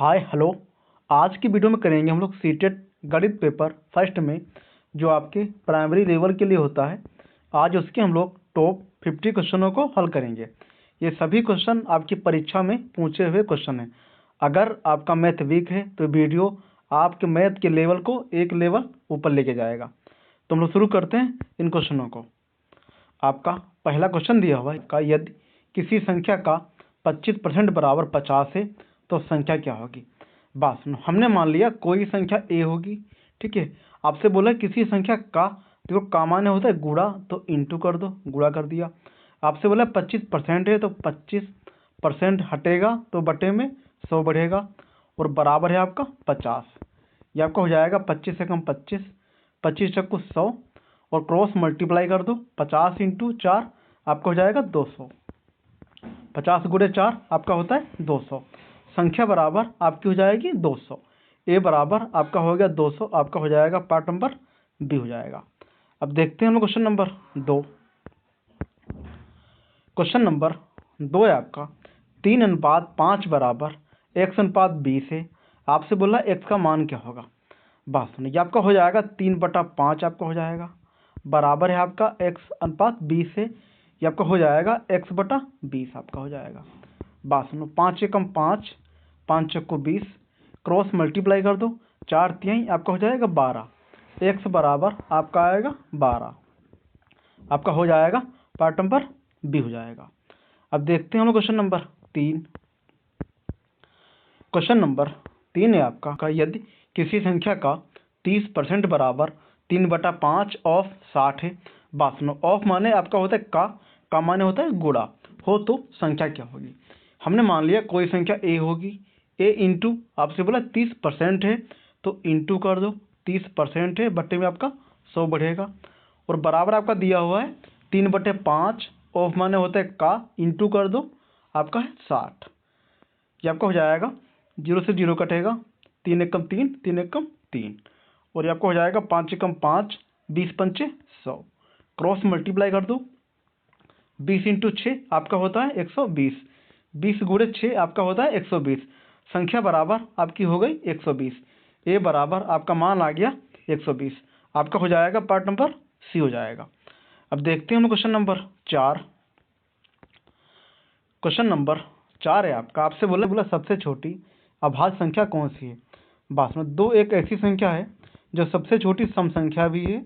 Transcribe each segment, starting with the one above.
Hi hello. आज की video में करेंगे हम लोग सीटेट गणित पेपर फर्स्ट में जो आपके प्राइमरी लेवल के लिए होता है। आज उसके हम लोग टॉप 50 क्वेश्चनों को हल करेंगे। ये सभी क्वेश्चन आपकी परीक्षा में पूछे हुए क्वेश्चन हैं। अगर आपका मैथ वीक है तो वीडियो आपके मैथ के लेवल को एक लेवल ऊपर लेके जाएगा। तो हम लोग शुरू करते हैं इन क्वेश्चनों को। आपका पहला क्वेश्चन दिया हुआ है, यदि किसी संख्या का 25% बराबर 50 है तो संख्या क्या होगी। बात सुनो, हमने मान लिया कोई संख्या ए होगी, ठीक है। आपसे बोला किसी संख्या का, देखो का माने होता है गुणा, तो इंटू कर दो, गुणा कर दिया। आपसे बोला 25% है तो 25% हटेगा तो बटे में 100 बढ़ेगा और बराबर है आपका 50। ये आपका हो जाएगा 25 से कम 25, 25 चक्कू 100 और क्रॉस मल्टीप्लाई कर दो। 50 इंटू 4 आपका हो जाएगा 200। 50 गुणे 4 आपका होता है 200। संख्या बराबर आपकी हो जाएगी 200। ए बराबर आपका हो गया 200, आपका हो जाएगा पार्ट नंबर बी हो जाएगा। अब देखते हैं हम लोग क्वेश्चन नंबर 2। क्वेश्चन नंबर 2 है आपका 3:5 बराबर x/20 है। आपसे बोला x का मान क्या होगा। बात सुनिए, आपका हो जाएगा 3/5 आपका हो जाएगा, बराबर है आपका x/20 है। ये आपका हो जाएगा x/20 आपका हो जाएगा। बात सुनो, 5 एकम 5, 5 चक्को 20, क्रॉस मल्टीप्लाई कर दो, 4 तिहाई आपका हो जाएगा 12। x बराबर आपका आएगा 12, आपका हो जाएगा पार्ट नंबर बी हो जाएगा। अब देखते हैं हम लोग क्वेश्चन नंबर 3। क्वेश्चन नंबर 3 है आपका, यदि किसी संख्या का 30% बराबर 3/5 ऑफ 60 है। बात सुनो, ऑफ माने आपका होता है का माने होता है गुणा, हो तो संख्या क्या होगी। हमने मान लिया कोई संख्या ए होगी, ए इंटू आपसे बोला 30% है तो इंटू कर दो, 30% है बटे में आपका 100 बढ़ेगा और बराबर आपका दिया हुआ है 3/5 ऑफ माने होता है का, इंटू कर दो आपका है 60। ये आपका हो जाएगा 0 से 0 कटेगा, 3 एकम 3, 3 एकम 3 और ये आपका हो जाएगा 5 एकम 5, 20 पंचे 100, क्रॉस मल्टीप्लाई कर दो। 20 इंटू 6 आपका होता है 120, 20 गुणे 6 आपका होता है 120। संख्या बराबर आपकी हो गई 120। ए बराबर आपका मान आ गया 120, आपका हो जाएगा पार्ट नंबर सी हो जाएगा। अब देखते हैं हम क्वेश्चन नंबर 4। क्वेश्चन नंबर 4 है आपका, आपसे बोला सबसे छोटी अभाज्य संख्या कौन सी है। बात में 2 एक ऐसी संख्या है जो सबसे छोटी सम संख्या भी है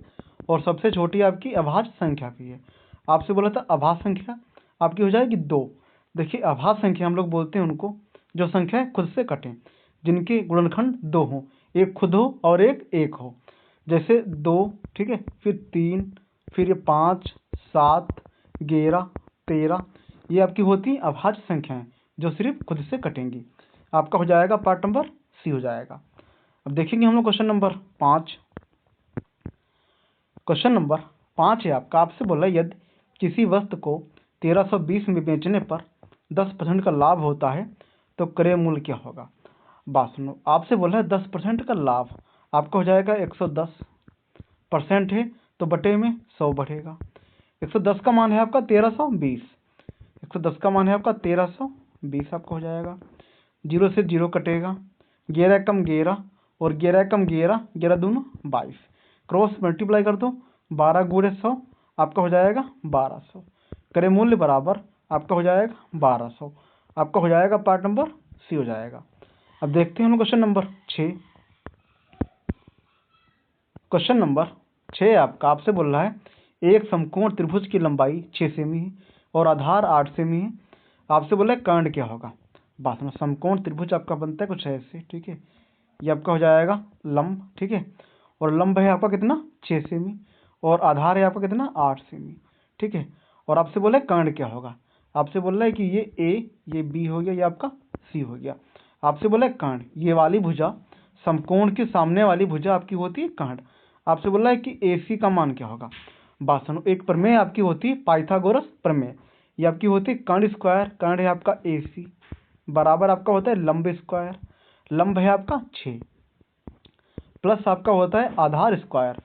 और सबसे छोटी आपकी अभाज्य संख्या भी है। आपसे बोला था अभाज्य संख्या आपकी हो जाएगी 2। देखिए अभाज्य संख्या हम लोग बोलते हैं उनको जो संख्या खुद से कटें, जिनके गुणनखंड 2 हों, एक खुद हो और एक हो। जैसे 2, ठीक है, फिर 3, फिर ये 5, 7, 11, 13, ये आपकी होती है अभाज्य संख्याएं जो सिर्फ खुद से कटेंगी। आपका हो जाएगा पार्ट नंबर सी हो जाएगा। अब देखेंगे हम लोग क्वेश्चन नंबर 5। क्वेश्चन नंबर 5 है आपका, आपसे बोला यदि किसी वस्तु को 1320 में बेचने पर 10% का लाभ होता है तो क्रय मूल्य क्या होगा। बात सुनो, आपसे बोला है 10% का लाभ, आपका हो जाएगा 110% है तो बटे में 100 बढ़ेगा। 110 का मान है आपका 1320, 110 का मान है आपका 1320 आपका हो जाएगा। 0 से 0 कटेगा, 11 एकम 11 और 11 एकम 11, 11 दूनी 22, क्रॉस मल्टीप्लाई कर दो, 12 गुणे 100 आपका हो जाएगा 1200। क्रय मूल्य बराबर आपका हो जाएगा 1200, आपका हो जाएगा पार्ट नंबर सी हो जाएगा। अब देखते हैं हम क्वेश्चन नंबर 6। क्वेश्चन नंबर 6 आपका, आपसे बोल रहा है एक समकोण त्रिभुज की लंबाई 6 सेमी है और आधार 8 सेमी है। आपसे बोला है कर्ण क्या होगा। बात में समकोण त्रिभुज आपका बनता है कुछ ऐसे, ठीक है। ये आपका हो जाएगा लंब, ठीक है, और लंब है आपका कितना 6 सेमी और आधार है आपका कितना 8 सेमी, ठीक है। और आपसे बोला है कर्ण क्या होगा। आपसे बोल रहा है कि ये ए, ये बी हो गया, ये आपका सी हो गया। आपसे बोला है कर्ण, ये वाली भुजा समकोण के सामने वाली भुजा आपकी होती है कर्ण। आपसे बोला है कि ए सी का मान क्या होगा। बात सुनो, एक प्रमेय आपकी होती है पाइथागोरस प्रमेय, ये आपकी होती है कर्ण स्क्वायर, कर्ण है आपका ए सी बराबर आपका होता है लंब स्क्वायर, लंब है आपका 6 प्लस आपका होता है आधार स्क्वायर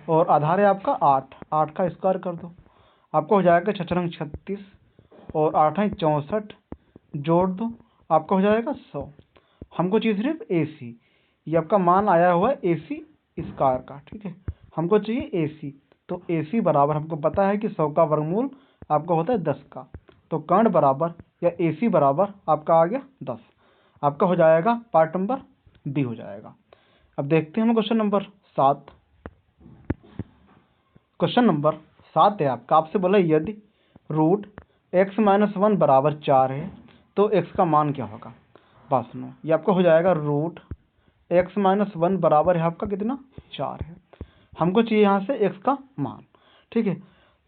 और आधार है आपका 8, 8 का स्क्वायर कर दो, आपका हो जाएगा 6 36 और 8 64, जोड़ दो आपका हो जाएगा 100, हमको चाहिए सिर्फ AC, ये आपका मान आया हुआ है AC स्क्वायर का, ठीक है। हमको चाहिए AC, तो AC बराबर हमको पता है कि 100 का वर्गमूल आपका होता है 10 का, तो कर्ण बराबर या AC बराबर आपका आ गया 10। आपका हो जाएगा पार्ट नंबर B हो जाएगा। अब देखते हैं हम क्वेश्चन नंबर 7। क्वेश्चन नंबर 7 है आपका, आपसे बोला यदि रूट x-1 बराबर 4 है तो x का मान क्या होगा। बात सुनो, ये आपका हो जाएगा रूट x-1 बराबर है आपका कितना 4 है। हमको चाहिए यहाँ से x का मान, ठीक है।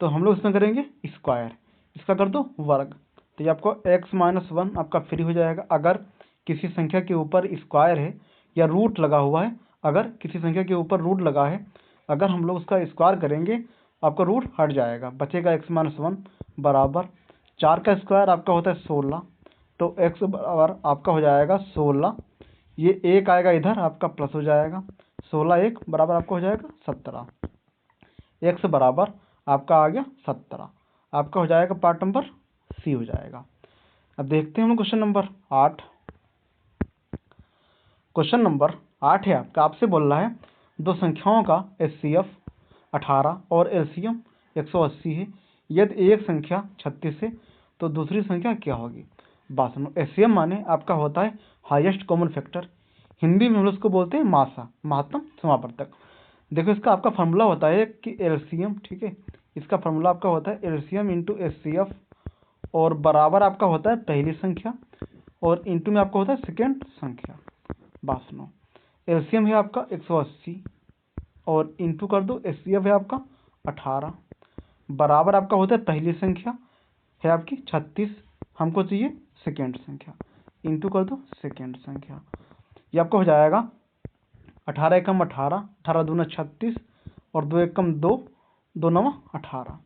तो हम लोग इसमें करेंगे स्क्वायर, इसका कर दो वर्ग, तो ये आपको x-1 आपका फ्री हो जाएगा। अगर किसी संख्या के ऊपर स्क्वायर है या रूट लगा हुआ है, अगर किसी संख्या के ऊपर रूट लगा है, अगर हम लोग उसका स्क्वायर करेंगे आपका रूट हट जाएगा, बचेगा x-1 बराबर 4 का स्क्वायर आपका होता है 16, तो x बराबर आपका हो जाएगा 16, ये एक आएगा इधर आपका प्लस हो जाएगा, 16 एक बराबर आपका हो जाएगा 17, x बराबर आपका आ गया 17, आपका हो जाएगा पार्ट नंबर C हो जाएगा। अब देखते हैं हम क्वेश्चन नंबर 8। क्वेश्चन नंबर 8 है आपका, आपसे बोल रहा है दो संख्याओं का HCF 18 और LCM 180 है। यदि एक संख्या 36 है तो दूसरी संख्या क्या होगी। बात सुनो, HCM माने आपका होता है हाईएस्ट कॉमन फैक्टर, हिंदी में हम लोग उसको बोलते हैं मासा, महत्तम समावर्तक। देखो इसका आपका फार्मूला होता है कि LCM, ठीक है, इसका फार्मूला आपका होता है LCM इंटू HCF, और बराबर आपका होता है पहली संख्या और इंटू में आपका होता है सेकेंड संख्या। बात सुनो, LCM है आपका 180 और इंटू कर दो HCF है आपका 18, बराबर आपका होता है पहली संख्या है आपकी 36, हमको चाहिए सेकेंड संख्या, इंटू कर दो सेकेंड संख्या। ये आपका हो जाएगा 18 एकम 18, 18 दूना 36 और 2 एकम 2, 2 नवा 18।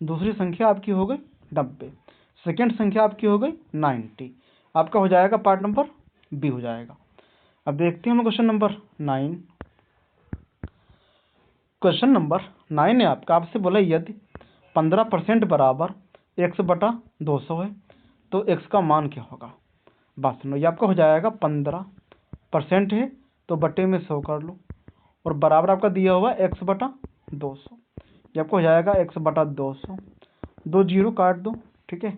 दूसरी संख्या आपकी हो गई 90, सेकेंड संख्या आपकी हो गई 90, आपका हो जाएगा पार्ट नंबर B हो जाएगा। अब देखते हैं हम क्वेश्चन नंबर 9। क्वेश्चन नंबर 9 है आपका, आपसे बोला यदि 15% बराबर x/200 है तो x का मान क्या होगा। बात सुनो, ये आपका हो जाएगा 15% है तो बटे में 100 कर लो, और बराबर आपका दिया हुआ x/200, ये आपको हो जाएगा x/200, 2 जीरो काट दो, ठीक है,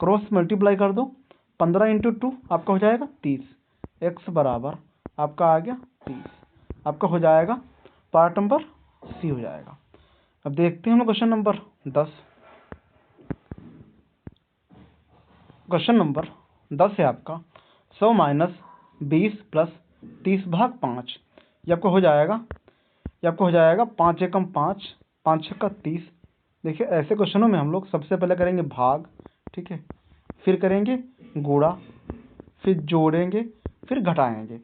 क्रॉस मल्टीप्लाई कर दो, 15 इंटू 2 आपका हो जाएगा 30, x बराबर आपका आ गया 30, आपका हो जाएगा पार्ट नंबर C हो जाएगा। अब देखते हैं हम क्वेश्चन नंबर 10। क्वेश्चन नंबर 10 है आपका, 100 माइनस 20 प्लस 30 भाग 5, ये आपको हो जाएगा 5 एकम 5, 5 छक्का 30। देखिए ऐसे क्वेश्चनों में हम लोग सबसे पहले करेंगे भाग, ठीक है, फिर करेंगे गुणा, फिर जोड़ेंगे, फिर घटाएंगे।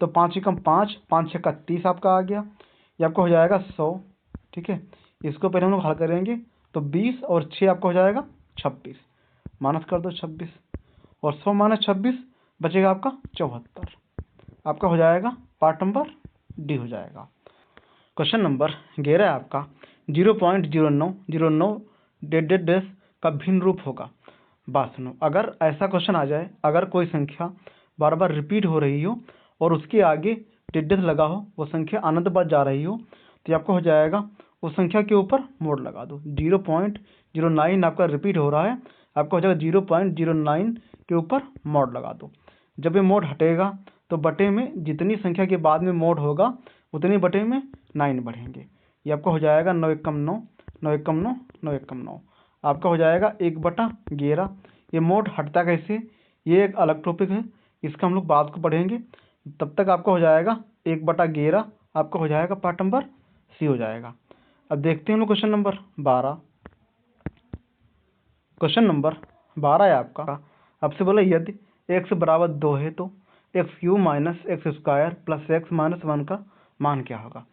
तो 5 एकम 5, 5 छक्का 30 आपका आ गया, ये आपका हो जाएगा 100, ठीक है। इसको पहले हम लोग हल करेंगे, तो 20 और 6 आपका हो जाएगा 26, माइनस कर दो 26, और 100 माइनस 26 बचेगा आपका 74, आपका हो जाएगा पार्ट नंबर D हो जाएगा। क्वेश्चन नंबर 11 है आपका, 0.0909 डेड डेड डैश का भिन्न रूप होगा। बात सुनो, अगर ऐसा क्वेश्चन आ जाए, अगर कोई संख्या बार बार रिपीट हो रही हो और उसके आगे डेड डैश लगा हो, वो संख्या अनंत बार जा रही हो, तो आपको हो जाएगा उस संख्या के ऊपर मोड लगा दो। 0.09 आपका रिपीट हो रहा है, आपका हो जाएगा 0.09 के ऊपर मोड लगा दो। जब ये मोड हटेगा तो बटे में जितनी संख्या के बाद में मोड होगा उतनी बटे में 9 बढ़ेंगे, ये आपका हो जाएगा 9 एकम 9, 9 एकम 9, 9 एकम 9, आपका हो जाएगा 1/11। ये मोड हटता कैसे, ये एक अलग टॉपिक है, इसका हम लोग बाद को पढ़ेंगे। तब तक आपका हो जाएगा 1/11, आपका हो जाएगा पार्ट नंबर C हो जाएगा। अब देखते हैं हम लोग क्वेश्चन नंबर 12। क्वेश्चन नंबर 12 है आपका, आपसे बोला यदि x बराबर 2 है तो x³ minus x square plus x minus 1 का मान क्या होगा।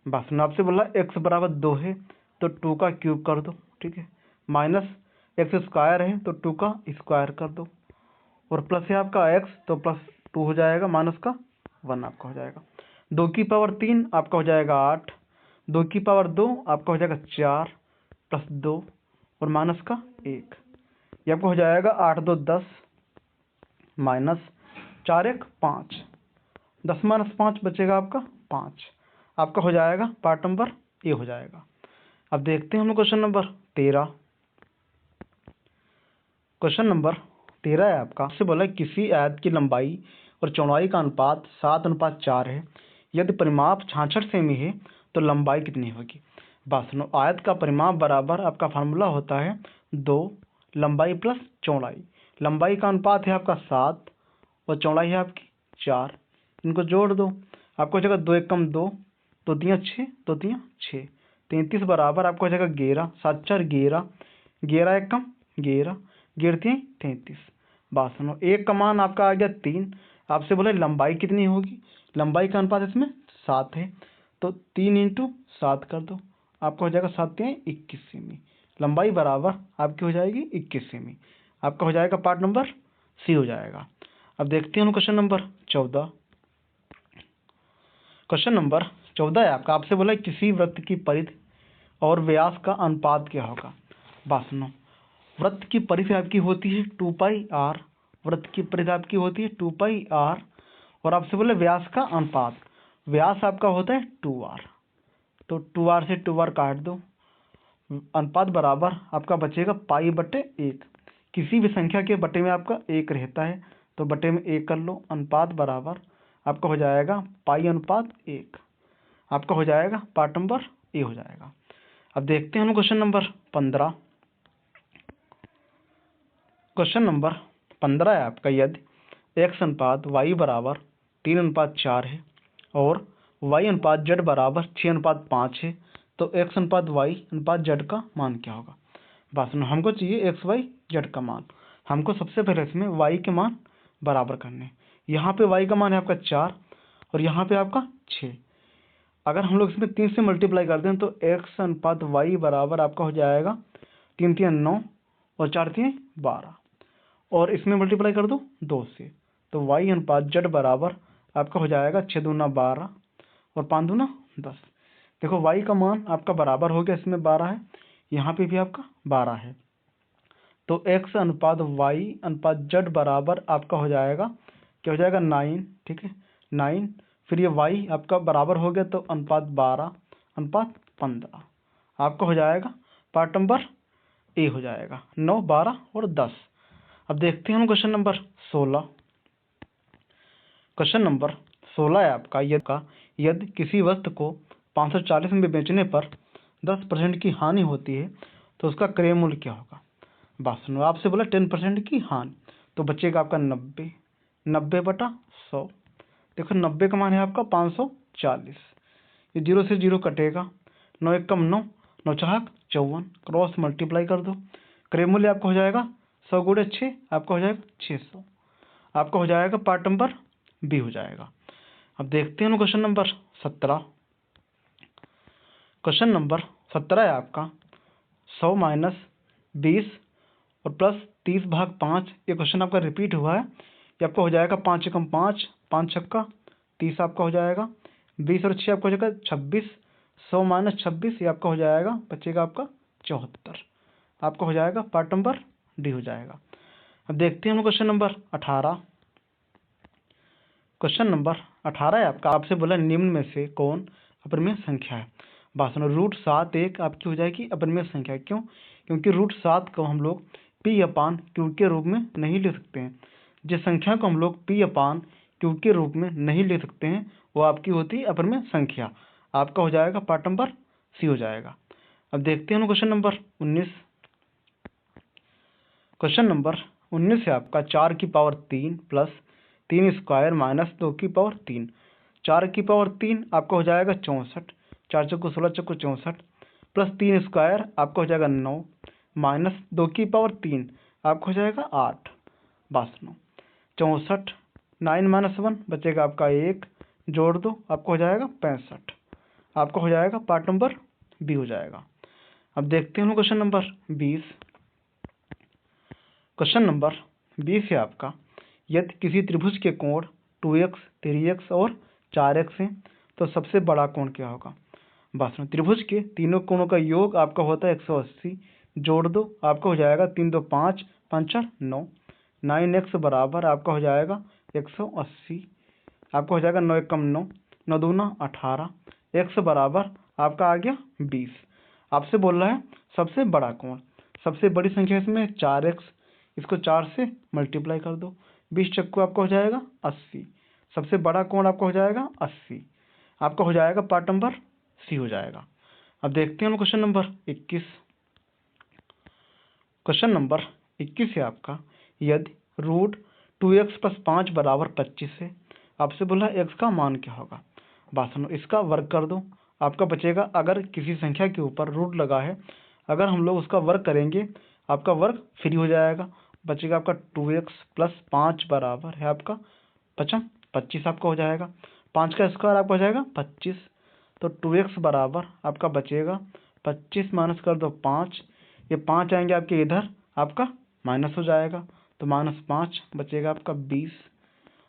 बस मैं आपसे बोला x बराबर 2 है तो 2 का क्यूब कर दो, ठीक है, माइनस एक्स स्क्वायर है तो 2 का स्क्वायर कर दो, और प्लस है आपका x तो प्लस 2 हो जाएगा, माइनस का 1 आपका हो जाएगा। 2 की पावर 3 आपका हो जाएगा 8, 2 की पावर 2 आपका हो जाएगा 4 प्लस 2 और माइनस का 1, ये आपको हो जाएगा 8 2 10 माइनस 4 1 5, 10 - 5 बचेगा आपका 5। आपका हो जाएगा पार्ट नंबर ए हो जाएगा। अब देखते हैं हम लोग क्वेश्चन नंबर 13। क्वेश्चन नंबर 13 है आपका, से बोला किसी आयत की लंबाई और चौड़ाई का अनुपात 7:4 है। यदि परिमाप 66 सेमी है तो लंबाई कितनी होगी। बात सुनो, आयत का परिमाप बराबर आपका फार्मूला होता है 2 लंबाई प्लस चौड़ाई। लंबाई का अनुपात है आपका 7 और चौड़ाई है आपकी 4। इनको जोड़ दो, आपको हो जाएगा 2 एकम 2, 2 तियां 6, 2 तियां 6, 33 बराबर आपको हो जाएगा 11, 7 4 11, 11 एकम 11, 11 तियां 33। बात सुनो, एक का मान आपका आ गया 3। आपसे बोले लंबाई कितनी होगी। लंबाई का अनुपात इसमें 7 है, तो 3 × 7 कर दो, आपका हो जाएगा 7 तियां 21 सेमी। लंबाई बराबर आपकी हो जाएगी 21 सेमी। आपका हो जाएगा पार्ट नंबर सी हो जाएगा। अब देखते हैं क्वेश्चन नंबर 14। क्वेश्चन नंबर 14 है आपका, आपसे बोला किसी वृत्त की परिधि और व्यास का अनुपात क्या होगा। बात सुनो, वृत्त की परिधि आपकी होती है 2πr, वृत्त की परिधि आपकी होती है 2πr, और आपसे बोले व्यास का अनुपात, व्यास आपका होता है 2r, तो 2r से 2r काट दो, अनुपात बराबर आपका बचेगा π/1। किसी भी संख्या के बटे में आपका 1 रहता है, तो बटे में 1 कर लो, अनुपात बराबर आपका हो जाएगा π/1। आपका हो जाएगा पार्ट नंबर ए हो जाएगा। अब देखते हैं हम क्वेश्चन नंबर 15। क्वेश्चन नंबर 15 है आपका, यदि x अनुपात y बराबर 3:4 है और y अनुपात z बराबर 6:5 है, तो x अनुपात y अनुपात z का मान क्या होगा। बात सुनो, हमको चाहिए x y z का मान। हमको सबसे पहले इसमें y के मान बराबर करने। यहाँ पे y का मान है आपका 4 और यहाँ पे आपका 6। अगर हम लोग इसमें 3 से मल्टीप्लाई कर दें तो x अनुपात y बराबर आपका हो जाएगा 3 तियां 9 और 4 तियां 12, और इसमें मल्टीप्लाई कर दो 2 से, तो y अनुपात z बराबर आपका हो जाएगा 6 दूना 12 और 5 दूना 10। देखो y का मान आपका बराबर हो गया, इसमें 12 है, यहाँ पे भी आपका 12 है, तो x अनुपात y अनुपात z बराबर आपका हो जाएगा, क्या हो जाएगा 9। ठीक है, 9, फिर ये y आपका बराबर हो गया, तो अनुपात 12 अनुपात 15 आपका हो जाएगा पार्ट नंबर ए हो जाएगा, 9 12 और 10। अब देखते हैं हम क्वेश्चन नंबर 16। क्वेश्चन नंबर 16 है आपका, यदि किसी वस्तु को 540 में बेचने पर 10% की हानि होती है तो उसका क्रय मूल्य क्या होगा। बात सुनो, आपसे बोला 10% की हानि, तो बचेगा आपका 90/100। देखो 90 का मान है आपका 540, ये 0 से 0 कटेगा, 9 एकम 9, 9 4 54, क्रॉस मल्टीप्लाई कर दो, क्रय मूल्य आपका हो जाएगा 100 × 6, आपका हो जाएगा 600। आपका हो जाएगा पार्ट नंबर बी हो जाएगा। अब देखते हैं क्वेश्चन नंबर 17। क्वेश्चन नंबर 17 है आपका, 100 - 20 और प्लस 30/5। ये क्वेश्चन आपका रिपीट हुआ है। ये आपका हो जाएगा 5 एकम 5, 5 छक्का 30 आपका हो जाएगा, 20 और 6 आपका हो जाएगा 26, 100 - 26 ये आपका हो जाएगा, बचेगा आपका 74। आपका हो जाएगा पार्ट नंबर डी हो जाएगा। अब देखते हैं हम क्वेश्चन नंबर 18। क्वेश्चन नंबर 18 है आपका, आपसे बोला निम्न में से कौन अपरिमेय संख्या है। बात सुनो, √7 एक आपकी हो जाएगी अपरिमेय संख्या। क्यों? क्योंकि √7 को हम लोग p/q के रूप में नहीं लिख सकते हैं। जिस संख्या को हम लोग p/q के रूप में नहीं लिख सकते हैं वो आपकी होती है अपरिमेय संख्या। आपका हो जाएगा पार्ट नंबर सी हो जाएगा। अब देखते हैं क्वेश्चन नंबर 19। क्वेश्चन नंबर 19 है आपका, 4 की पावर 3 प्लस 3 स्क्वायर माइनस 2 की पावर 3। 4 की पावर 3 आपका हो जाएगा 64, 4 चौको 16 चौको 64, प्लस 3 स्क्वायर आपका हो जाएगा 9, माइनस 2 की पावर 3 आपका हो जाएगा 8। बस 64, 9 - 1 बचेगा आपका 1, जोड़ दो आपका हो जाएगा 65। आपका हो जाएगा पार्ट नंबर बी हो जाएगा। अब देखते हैं क्वेश्चन नंबर 20। क्वेश्चन नंबर 20 है आपका, यदि किसी त्रिभुज के कोण 2x, 3x और 4x हैं तो सबसे बड़ा कोण क्या होगा। बस त्रिभुज के तीनों कोणों का योग आपका होता है 180, जोड़ दो आपका हो जाएगा 3 2 5, 5 4 9, 9x बराबर आपका हो जाएगा 180 आपका हो जाएगा 9 एकम 9, 9 दूना 18, x बराबर आपका आ गया 20। आपसे बोल रहा है सबसे बड़ा कोण, सबसे बड़ी संख्या इसमें 4x, इसको 4 से मल्टीप्लाई कर दो, 20 चक्कू आपका हो जाएगा 80। सबसे बड़ा कोण आपका हो जाएगा 80, आपका हो जाएगा पार्ट नंबर सी हो जाएगा। अब देखते हैं हम क्वेश्चन नंबर 21। क्वेश्चन नंबर 21 है आपका, यदि रूट 2x प्लस 5 बराबर 25 है, आपसे बोला x का मान क्या होगा। बात सुनो, इसका वर्ग कर दो, आपका बचेगा, अगर किसी संख्या के ऊपर रूट लगा है, अगर हम लोग उसका वर्ग करेंगे, आपका वर्ग फ्री हो जाएगा, बचेगा आपका 2x प्लस 5 बराबर है आपका 25 आपका हो जाएगा, 5 का स्क्वायर आपका हो जाएगा 25, तो 2x बराबर आपका बचेगा 25 माइनस कर दो 5, ये 5 आएंगे आपके इधर, आपका माइनस हो जाएगा, तो -5 बचेगा आपका 20,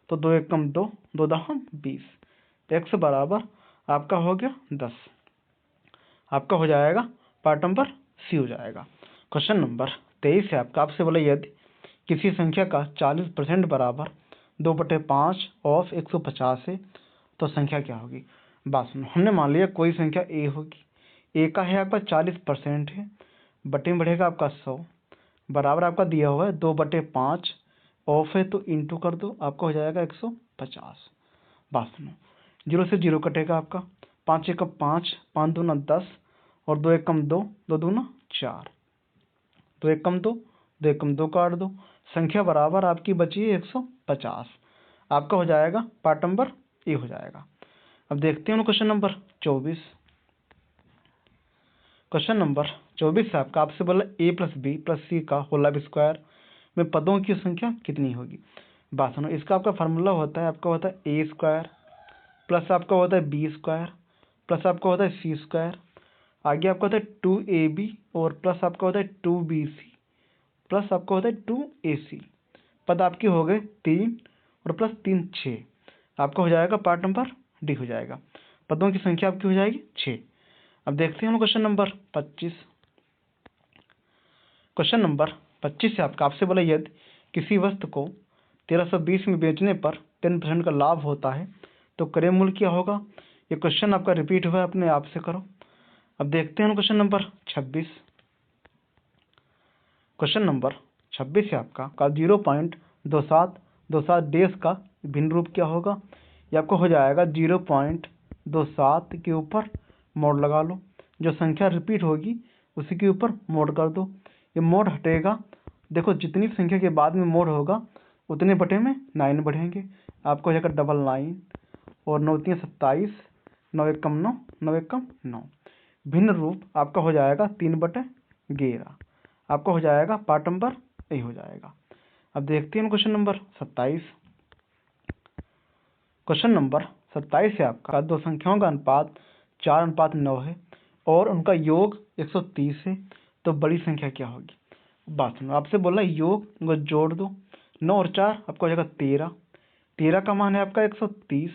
तो 2 एकम 2, 2 दहम 20, x बराबर आपका हो गया 10, आपका हो जाएगा पार्ट नंबर सी हो जाएगा। क्वेश्चन नंबर 23 है आपका, आपसे बोला यदि किसी संख्या का 40% बराबर 2/5 ऑफ 150 है, तो संख्या क्या होगी। बात सुनो, हमने मान लिया कोई संख्या ए होगी, ए का है आपका 40% है, बटे में बढ़ेगा आपका 100, बराबर आपका दिया हुआ है 2/5 ऑफ है, तो इंटू कर दो, आपका हो जाएगा 150। बात सुनो, 0 से 0 कटेगा आपका, 5 एकम 5, 5 दूना 10, और 2 एकम 2, 2 दूना 4, 2 एकम 2, 2 एकम 2 काट दो, संख्या बराबर आपकी बची है 150, आपका हो जाएगा पार्ट नंबर ए हो जाएगा। अब देखते हैं क्वेश्चन नंबर 24। क्वेश्चन नंबर 24 है आपका, आपसे बोला a प्लस बी प्लस सी का होल स्क्वायर में पदों की संख्या कितनी होगी। बात सुनो, इसका आपका फार्मूला होता है, आपका होता है ए स्क्वायर प्लस आपका होता है बी स्क्वायर प्लस आपका होता है सी स्क्वायर, आगे आपका होता है 2ab और प्लस आपका होता है 2bc प्लस आपका होता है 2ac। पद आपके हो गए 3 और प्लस 3 6, आपका हो जाएगा पार्ट नंबर डी हो जाएगा, पदों की संख्या आपकी हो जाएगी 6। अब देखते हैं हम क्वेश्चन नंबर 25। क्वेश्चन नंबर 25 से आपका, आपसे बोला यदि किसी वस्तु को 1320 में बेचने पर 10% का लाभ होता है, तो क्रय मूल्य क्या होगा। ये क्वेश्चन आपका रिपीट हुआ है, अपने आप से करो। अब देखते हैं क्वेश्चन नंबर 26। क्वेश्चन नंबर 26 है आपका 0.2727 डेज का भिन्न रूप क्या होगा। ये आपको हो जाएगा 0.27 के ऊपर मोड़ लगा लो, जो संख्या रिपीट होगी उसी के ऊपर मोड़ कर दो, ये मोड़ हटेगा, देखो जितनी संख्या के बाद में मोड़ होगा उतने बटे में 9 बढ़ेंगे, आपको हो जाएगा 99 और 9 3 27, 9 एकम 9, 9 एकम 9, भिन्न रूप आपका हो जाएगा 3/11, आपका हो जाएगा पार्ट नंबर ए हो जाएगा। अब देखते हैं क्वेश्चन नंबर 27। क्वेश्चन नंबर 27 है आपका, दो संख्याओं का अनुपात 4:9 है और उनका योग 130 है, तो बड़ी संख्या क्या होगी। बात सुनो, आपसे बोला योग उनको जोड़ दो, 9 और 4 आपका हो जाएगा 13, 13 का मान है आपका 130,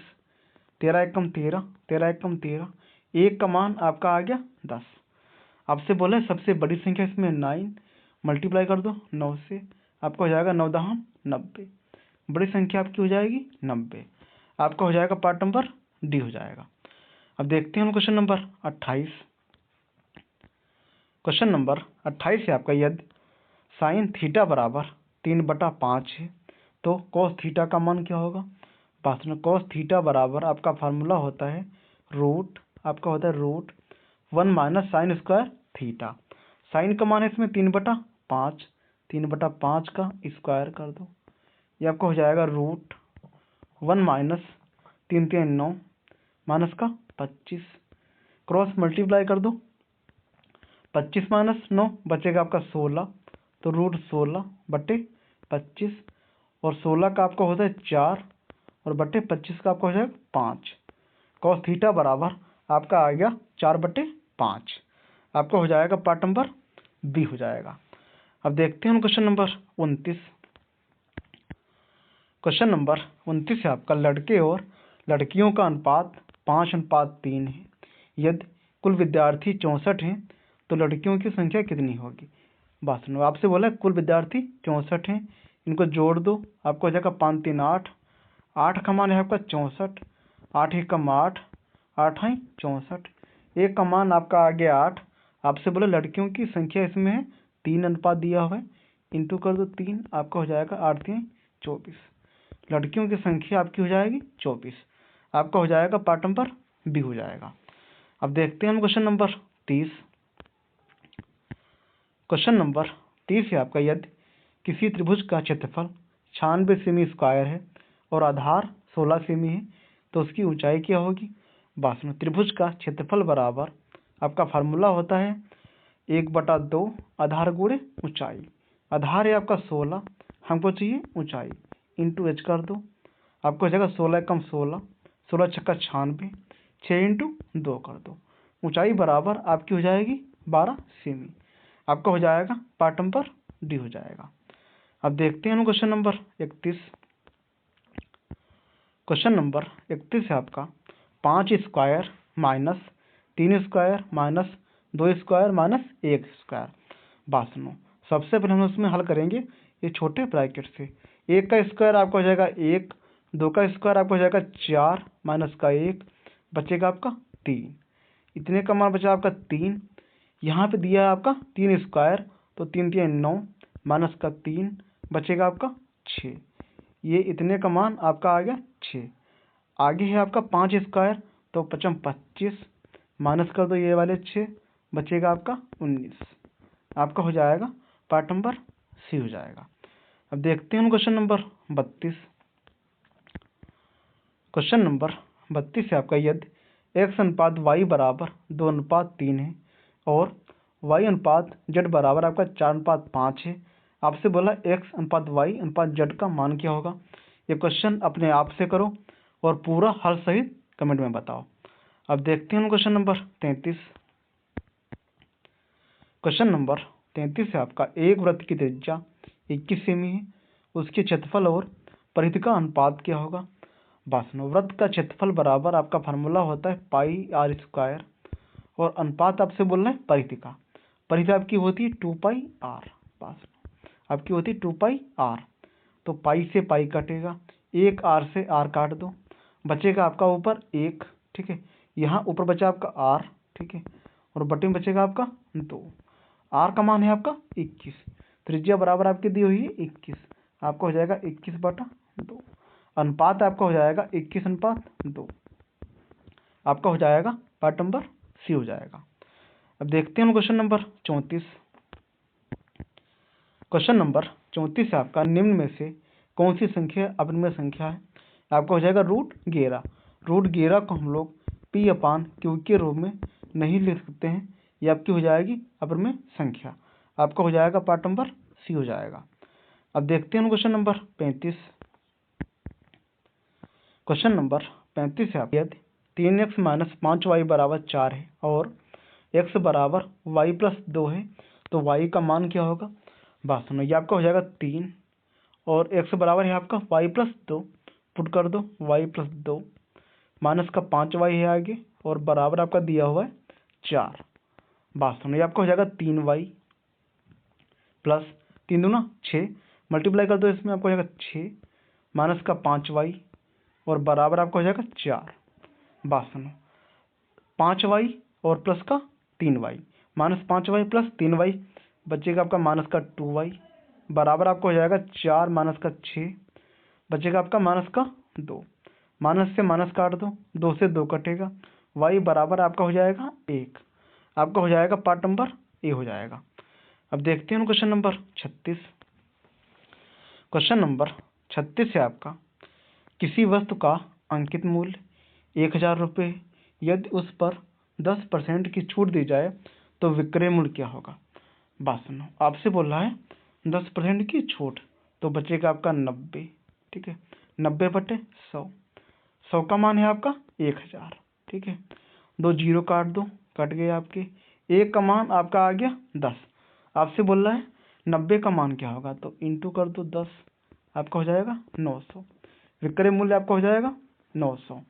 13 एकम 13, 13 एकम 13, एक का मान आपका आ गया 10। आपसे बोला सबसे बड़ी संख्या इसमें 9, मल्टीप्लाई कर दो 9 से, आपका हो जाएगा 9 दहम 90, बड़ी संख्या आपकी हो जाएगी 90, आपका हो जाएगा पार्ट नंबर डी हो जाएगा। अब देखते हैं हम क्वेश्चन नंबर 28। क्वेश्चन नंबर 28 है आपका, यदि साइन थीटा बराबर 3/5 है, तो कॉस थीटा का मान क्या होगा। बात में कॉस थीटा बराबर आपका फार्मूला होता है रूट, आपका होता है root 1 minus sine square theta, sine का मान है इसमें 3/5, 3/5 का स्क्वायर कर दो, ये आपका हो जाएगा रूट 1 माइनस 3 3 9 माइनस का 25, क्रॉस मल्टीप्लाई कर दो, 25 माइनस 9 बचेगा आपका 16, तो रूट 16/25 और 16 का आपका होता है 4 और बटे 25 का आपका हो जाएगा 5, कॉस थीटा बराबर आपका आ गया 4/5, आपका हो जाएगा पार्ट नंबर बी हो जाएगा। अब देखते हैं क्वेश्चन नंबर 29। क्वेश्चन नंबर 29 है आपका, लड़के और लड़कियों का अनुपात 5:3 है, यदि कुल विद्यार्थी 64 हैं, तो लड़कियों की संख्या कितनी होगी। बात सुनो, आपसे बोला कुल विद्यार्थी 64 हैं, इनको जोड़ दो, आपको हो जाएगा 5 3 8 8 का मान है आपका 64, 8 एकम 8, 8 है 64। एक का मान आपका आ गया 8। आपसे बोला लड़कियों की संख्या इसमें है 3 अनुपात दिया हुआ है, इंटू कर दो 3, आपका हो जाएगा 8 3 24। लड़कियों की संख्या आपकी हो जाएगी 24। आपका हो जाएगा पार्ट नंबर बी हो जाएगा। अब देखते हैं हम क्वेश्चन नंबर 30। क्वेश्चन नंबर 30 है आपका, यदि किसी त्रिभुज का क्षेत्रफल 96 सेमी स्क्वायर है और आधार 16 सेमी है तो उसकी ऊंचाई क्या होगी। बात सुनो, त्रिभुज का क्षेत्रफल बराबर आपका फार्मूला होता है 1/2 आधार गुणे ऊंचाई। आधार है आपका 16, हमको चाहिए ऊंचाई, इंटू एच कर दो, आपको हो जाएगा 16 एकम 16, 16 छक्का 96, 6 इंटू 2 कर दो, ऊंचाई बराबर आपकी हो जाएगी 12 सेमी। आपका हो जाएगा पार्ट नंबर डी हो जाएगा। अब देखते हैं हम क्वेश्चन नंबर 31। क्वेश्चन नंबर 31 है आपका, 5 square minus 3 square minus 2 square minus 1 square. बात सुनो, सबसे पहले हम उसमें हल करेंगे ये छोटे ब्रैकेट से। 1 का स्क्वायर आपका हो जाएगा 1, 2 का स्क्वायर आपका हो जाएगा 4 माइनस का 1, बचेगा आपका 3। इतने का मान बचा आपका 3। यहाँ पे दिया है आपका 3 स्क्वायर, तो 3 3 9 माइनस का 3, बचेगा आपका 6। ये इतने का मान आपका आ गया 6। आगे है आपका 5 स्क्वायर, तो 5 25 माइनस कर दो ये वाले 6, बचेगा आपका 19। आपका हो जाएगा पार्ट नंबर सी हो जाएगा। अब देखते हैं क्वेश्चन नंबर 32। क्वेश्चन नंबर 32 है आपका, यदि x अनुपात y बराबर 2:3 है और y अनुपात z बराबर आपका 4:5 है। आपसे बोला x अनुपात y अनुपात z का मान क्या होगा। ये क्वेश्चन अपने आप से करो और पूरा हल सहित कमेंट में बताओ। अब देखते हैं क्वेश्चन नंबर 33। क्वेश्चन नंबर 33 है आपका, एक वृत्त की त्रिज्या 21 सेमी है, उसके क्षेत्रफल और परिधि का अनुपात क्या होगा। बात सुनो, वृत्त का क्षेत्रफल बराबर आपका फार्मूला होता है पाई आर स्क्वायर और अनुपात आपसे बोल रहे हैं परिधि का। परिधि आपकी होती है 2 पाई आर, बात आपकी होती है 2 पाई आर, तो पाई से पाई कटेगा, एक आर से आर काट दो, बचेगा आपका ऊपर 1, ठीक है। यहाँ ऊपर बचा आपका आर, ठीक है, और बटे में बचेगा आपका 2। आर का मान है आपका 21, त्रिज्या बराबर आपकी दी हुई है 21, आपका हो जाएगा 21/2। अनुपात आपका हो जाएगा 21:2। आपका हो जाएगा पार्ट नंबर सी हो जाएगा। अब देखते हैं क्वेश्चन नंबर 34। क्वेश्चन नंबर 34 है आपका, निम्न में से कौन सी संख्या अपरिमेय संख्या है। आपका हो जाएगा √11। √11 को हम लोग P/Q के रूप में नहीं लिख सकते हैं, ये आपकी हो जाएगी अपरिमेय संख्या। आपका हो जाएगा पार्ट नंबर सी हो जाएगा। अब देखते हैं क्वेश्चन नंबर 35। क्वेश्चन नंबर 35 है आपका, यदि 3x - 5y = 4 है और x बराबर y + 2 है तो y का मान क्या होगा। बात सुनो, ये आपका हो जाएगा 3 और x बराबर है आपका y + 2, पुट कर दो y + 2 माइनस का 5y है आगे और बराबर आपका दिया हुआ है 4। बात सुनो, ये आपका हो जाएगा 3y प्लस 3 दूना 6, मल्टीप्लाई कर दो इसमें, आपको हो जाएगा 6 माइनस का 5y और बराबर आपका हो जाएगा 4। बात सुनो, 5y और प्लस का 3y, -5y प्लस 3y, बचेगा आपका माइनस का 2y, बराबर आपको हो जाएगा 4 माइनस का 6, बचेगा आपका माइनस का 2। माइनस से माइनस काट दो, 2 से 2 कटेगा, y बराबर आपका हो जाएगा 1। आपका हो जाएगा पार्ट नंबर ए हो जाएगा। अब देखते हैं क्वेश्चन नंबर 36। क्वेश्चन नंबर 36 है आपका, किसी वस्तु का अंकित मूल्य 1000 रुपये, यदि उस पर 10% की छूट दी जाए तो विक्रय मूल्य क्या होगा। बात सुनो, आपसे बोल रहा है 10% की छूट, तो बचेगा आपका 90, ठीक है, 90/100। 100 का मान है आपका 1000, ठीक है, 2 जीरो काट दो, कट गए आपके। 1 का मान आपका आ गया 10। आपसे बोल रहा है 90 का मान क्या होगा, तो इंटू कर दो 10, आपका हो जाएगा 900। विक्रय मूल्य आपका हो जाएगा 900।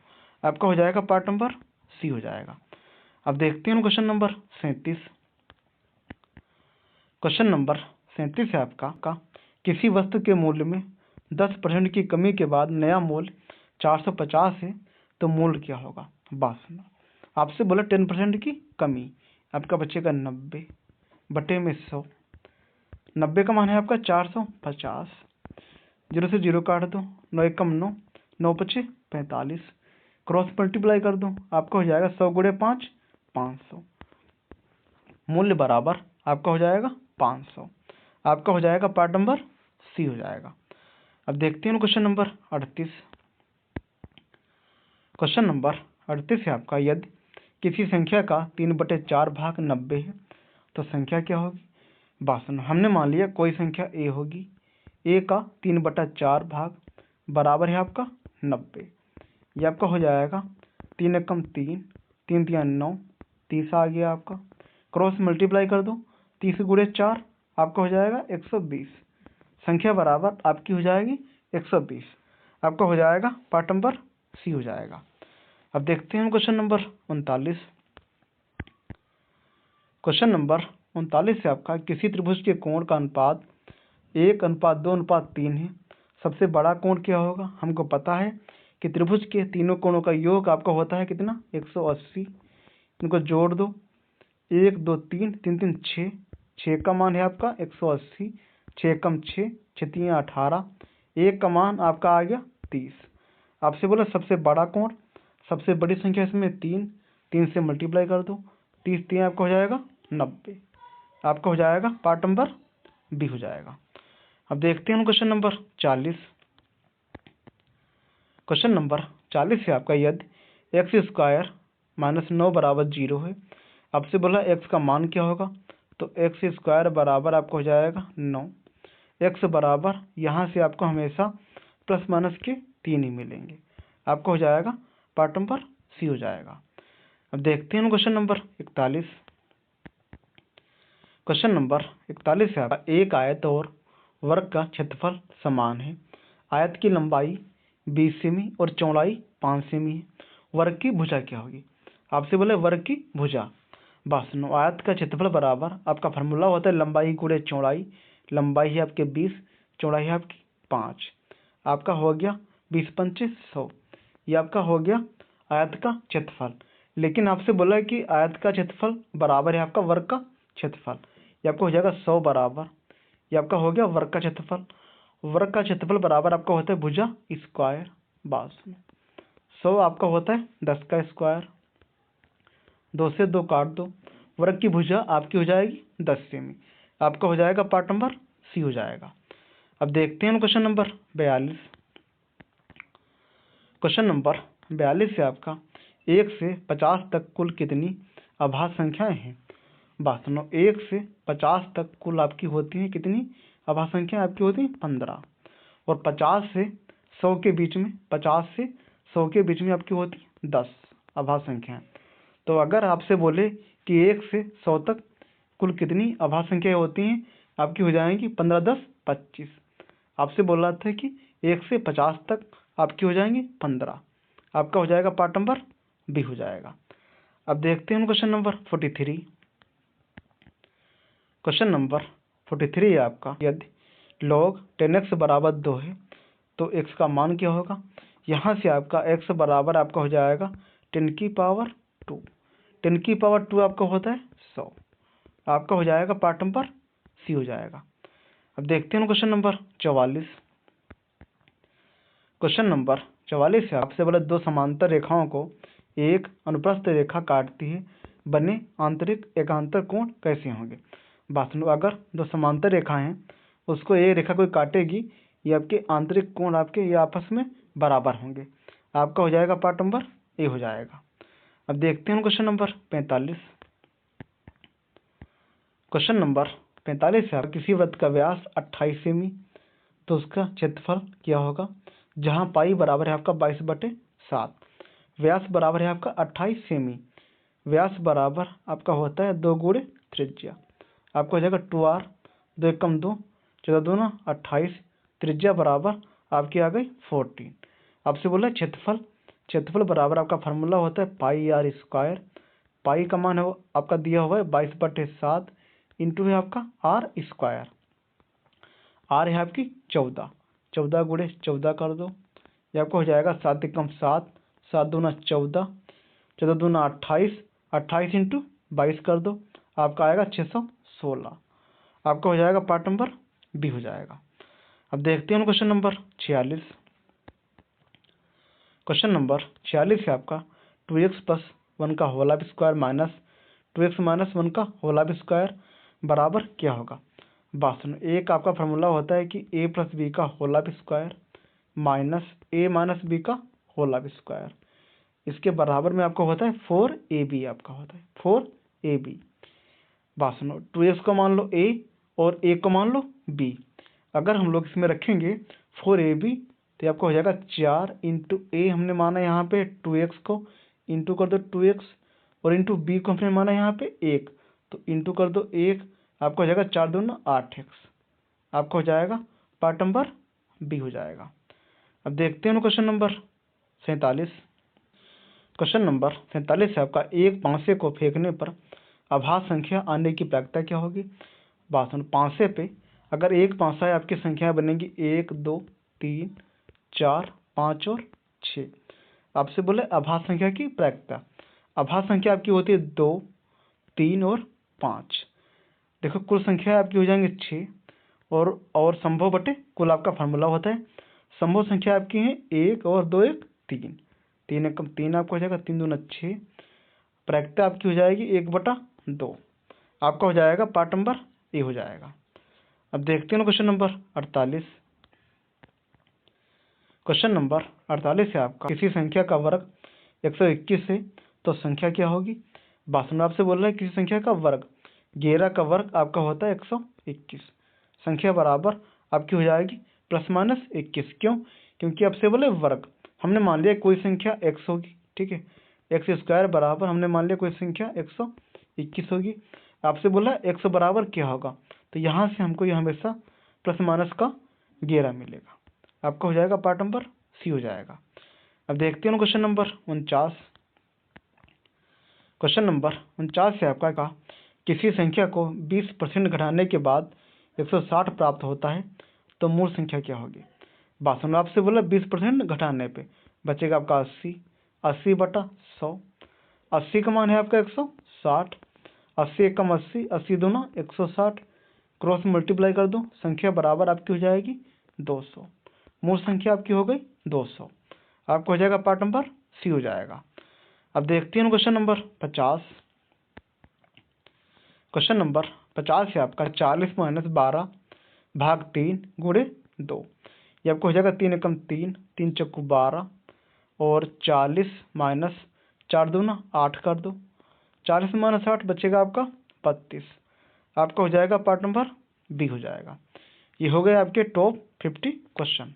आपका हो जाएगा पार्ट नंबर सी हो जाएगा। अब देखते हैं क्वेश्चन नंबर 37। क्वेश्चन नंबर 37 है आपका, किसी वस्तु के मूल्य में 10% की कमी के बाद नया मूल्य 450 है तो मूल क्या होगा 52। आपसे बोला 10% की कमी, आपका बचेगा 90 बटे में 100। 90 का मान है आपका 450, 0 से 0 काट दो, 9 एकम 9, 9 पचे 45, क्रॉस मल्टीप्लाई कर दो, आपका हो जाएगा 100 गुणे 5 500। मूल्य बराबर आपका हो जाएगा 500। आपका हो जाएगा पार्ट नंबर सी हो जाएगा। अब देखते हैं क्वेश्चन नंबर 38। क्वेश्चन नंबर 38 है आपका, यदि किसी संख्या का 3/4 भाग 90 है तो संख्या क्या होगी 52। हमने मान लिया कोई संख्या ए होगी, ए का 3/4 भाग बराबर है आपका 90। ये आपका हो जाएगा 3 एकम 3, 3 3 9, 30 आ गया आपका, क्रॉस मल्टीप्लाई कर दो, 30 गुणे 4 आपका हो जाएगा 120। संख्या बराबर आपकी हो जाएगी 120। आपका हो जाएगा पार्ट नंबर सी हो जाएगा। अब देखते हैं क्वेश्चन नंबर 39। क्वेश्चन नंबर 39 से आपका, किसी त्रिभुज के कोण का अनुपात 1:2:3 है। सबसे बड़ा कोण क्या होगा, हमको पता है कि त्रिभुज के तीनों कोणों का योग आपका होता है कितना 180। इनको जोड़ दो, 1 2 3 3 3 6, 6 का मान है आपका 180, 6 कम 6 6 3 18, 1 का मान आपका आ गया 30। आपसे बोला सबसे बड़ा कोण, सबसे बड़ी संख्या इसमें 3, 3 से मल्टीप्लाई कर दो, 30 3 आपका हो जाएगा 90। आपका हो जाएगा पार्ट नंबर बी हो जाएगा। अब देखते हैं क्वेश्चन नंबर 40। क्वेश्चन नंबर 40 है आपका, यदि x² - 9 बराबर 0 है। आपसे बोला x का मान क्या होगा, तो x² बराबर आपको हो जाएगा 9। x बराबर यहाँ से आपको हमेशा प्लस माइनस के 3 ही मिलेंगे। आपको हो जाएगा पार्ट नंबर सी हो जाएगा। अब देखते हैं क्वेश्चन नंबर 41। क्वेश्चन नंबर 41 है आपका, एक आयत और वर्ग का क्षेत्रफल समान है। आयत की लंबाई 20 सेमी और चौड़ाई 5 सेमी है। वर्ग की भुजा क्या होगी। आपसे बोले वर्ग की भुजा। बात सुनो, आयत का क्षेत्रफल बराबर आपका फार्मूला होता है लंबाई गुणे चौड़ाई। लंबाई है आपके 20, चौड़ाई है आपकी 5। आपका हो गया 20 पंचे 100। ये आपका हो गया आयत का क्षेत्रफल। लेकिन आपसे बोला है कि आयत का क्षेत्रफल बराबर है आपका वर्ग का क्षेत्रफल। ये आपका हो जाएगा 100 बराबर, ये आपका हो गया वर्ग का क्षेत्रफल। वर्ग का क्षेत्रफल बराबर आपका होता है भुजा स्क्वायर। बात सुनो, 100 आपका होता है 10 का स्क्वायर, 2 से 2 काट दो, वर्ग की भुजा आपकी हो जाएगी 10 सेमी। आपका हो जाएगा पार्ट नंबर सी हो जाएगा। अब देखते हैं क्वेश्चन नंबर 42। क्वेश्चन नंबर 42 से आपका, 1 से 50 तक कुल कितनी अभाज्य संख्याएं हैं। बात सुनो, 1 से 50 तक कुल आपकी होती हैं कितनी अभाज्य संख्या आपकी होती है 15। और 50 से 100 के बीच में, 50 से 100 के बीच में आपकी होती है 10 अभाज्य संख्याएं। तो अगर आपसे बोले कि 1 से 100 तक कुल कितनी अभाज्य संख्याएं होती हैं, आपकी हो जाएंगी 15 10 25। आपसे बोल रहा था कि 1 से 50 तक आपकी हो जाएंगी 15। आपका हो जाएगा पार्ट नंबर बी हो जाएगा। अब देखते हैं क्वेश्चन नंबर 43। क्वेश्चन नंबर 43 है आपका, यदि log 10x बराबर 2 है तो x का मान क्या होगा। यहाँ से आपका x बराबर आपका हो जाएगा 10 की पावर 2। 10 की पावर 2 आपका होता है 100। आपका हो जाएगा पार्ट नंबर सी हो जाएगा। अब देखते हैं क्वेश्चन नंबर 44। क्वेश्चन नंबर 44 है आपसे बोला, दो समांतर रेखाओं को एक अनुप्रस्थ रेखा काटती है, बने आंतरिक एकांतर कोण कैसे होंगे। बात सुनो, अगर दो समांतर रेखा हैं उसको एक रेखा कोई काटेगी, ये आपके आंतरिक कोण आपके ये आपस में बराबर होंगे। आपका हो जाएगा पार्ट नंबर ए हो जाएगा। अब देखते हैं क्वेश्चन नंबर 45। क्वेश्चन नंबर 45 है, किसी वृत्त का व्यास 28 सेमी तो उसका क्षेत्रफल क्या होगा। जहाँ पाई बराबर है आपका 22/7, व्यास बराबर है आपका 28 सेमी, व्यास बराबर आपका होता है 2 गुणे त्रिज्या। आपका हो जाएगा 2r, 2 एकम 2, 14 दूना 28, त्रिज्या बराबर आपकी आ गई 14। आपसे बोला क्षेत्रफल, क्षेत्रफल बराबर आपका फार्मूला होता है पाई r स्क्वायर। पाई का मान है आपका दिया हुआ है 22/7 इंटू है आपका आर स्क्वायर। आर है आपकी 14, 14 गुणे 14 कर दो, ये आपका हो जाएगा 7 एकम 7, 7 दूना 14, 14 दूना 28, 28 इंटू 22 कर दो, आपका आएगा 616। आपका हो जाएगा पार्ट नंबर बी हो जाएगा। अब देखते हैं क्वेश्चन नंबर 46। क्वेश्चन नंबर 46 है आपका 2x प्लस 1 का whole square minus 2x minus 1 का होल स्क्वायर बराबर क्या होगा। बात सुनो, एक आपका फार्मूला होता है कि a प्लस बी का whole square minus a minus B का होल स्क्वायर, इसके बराबर में आपका होता है 4ab, आपका होता है 4ab। बात सुनो, 2x को मान लो a और a को मान लो b। अगर हम लोग इसमें रखेंगे 4ab तो आपका हो जाएगा 4 इंटू ए हमने माना यहाँ पे 2x को, इंटू कर दो 2x, और इंटू बी को हमने माना यहाँ पे 1, तो इंटू कर दो 1, आपका हो जाएगा 4 दूना 8x। आपका हो जाएगा पार्ट नंबर बी हो जाएगा। अब देखते हैं क्वेश्चन नंबर 47। क्वेश्चन नंबर 47 है आपका एक पांसे को फेंकने पर अभाज्य संख्या आने की प्रायिकता क्या होगी। बात सुनो, पांसे पे अगर एक पांसा है आपकी संख्या बनेगी 1 2 3 4 5 और 6। आपसे बोले अभाज्य संख्या की प्रायिकता। अभाज्य संख्या आपकी होती है 2 3 और 5। देखो कुल संख्या आपकी हो जाएंगे 6, और संभव बटे कुल आपका फार्मूला होता है। संभव संख्या आपकी है 1 और 2 1 3, 3 एकम 3 आपका हो जाएगा, 3 दूना 6। प्रायिकता आपकी हो जाएगी 1/2। आपका हो जाएगा पार्ट नंबर ए हो जाएगा। अब देखते हैं क्वेश्चन नंबर 48। क्वेश्चन नंबर 48 है आपका किसी संख्या का वर्ग 121 है तो संख्या क्या होगी। बात आपसे बोल रहा है किसी संख्या का वर्ग, 11 का वर्ग आपका होता है 121, संख्या बराबर आपकी हो जाएगी प्लस माइनस 21। क्यों? क्योंकि आपसे बोले वर्ग, हमने मान लिया कोई संख्या x होगी, ठीक है, एक्स स्क्वायर बराबर हमने मान लिया कोई संख्या 121 होगी। आपसे बोला x बराबर क्या होगा, तो यहाँ से हमको ये हमेशा प्लस माइनस का 11 मिलेगा। आपका हो जाएगा पार्ट नंबर सी हो जाएगा। अब देखते हैं क्वेश्चन नंबर 49। क्वेश्चन नंबर 49 से आपका कहा किसी संख्या को 20% घटाने के बाद 160 प्राप्त होता है तो मूल संख्या क्या होगी। बात सुनो, आपसे बोला 20% घटाने पे बचेगा आपका 80, 80/100। 80 का मान है आपका 160, 80 एकम 80, 80 दूना 160, क्रॉस मल्टीप्लाई कर दो, संख्या बराबर आपकी हो जाएगी 200। मूल संख्या आपकी हो गई 200। आपको हो जाएगा पार्ट नंबर सी हो जाएगा। अब देखते हैं क्वेश्चन नंबर 50। क्वेश्चन नंबर 50 है आपका 40 माइनस 12 भाग 3 गुणे 2। ये आपको हो जाएगा 3 एकम 3, 3 चक्कू 12, और 40 माइनस 4 दूना 8 कर दो, 40 माइनस 8 बचेगा आपका 32। आपका हो जाएगा पार्ट नंबर बी हो जाएगा। ये हो गए आपके टॉप 50 क्वेश्चन।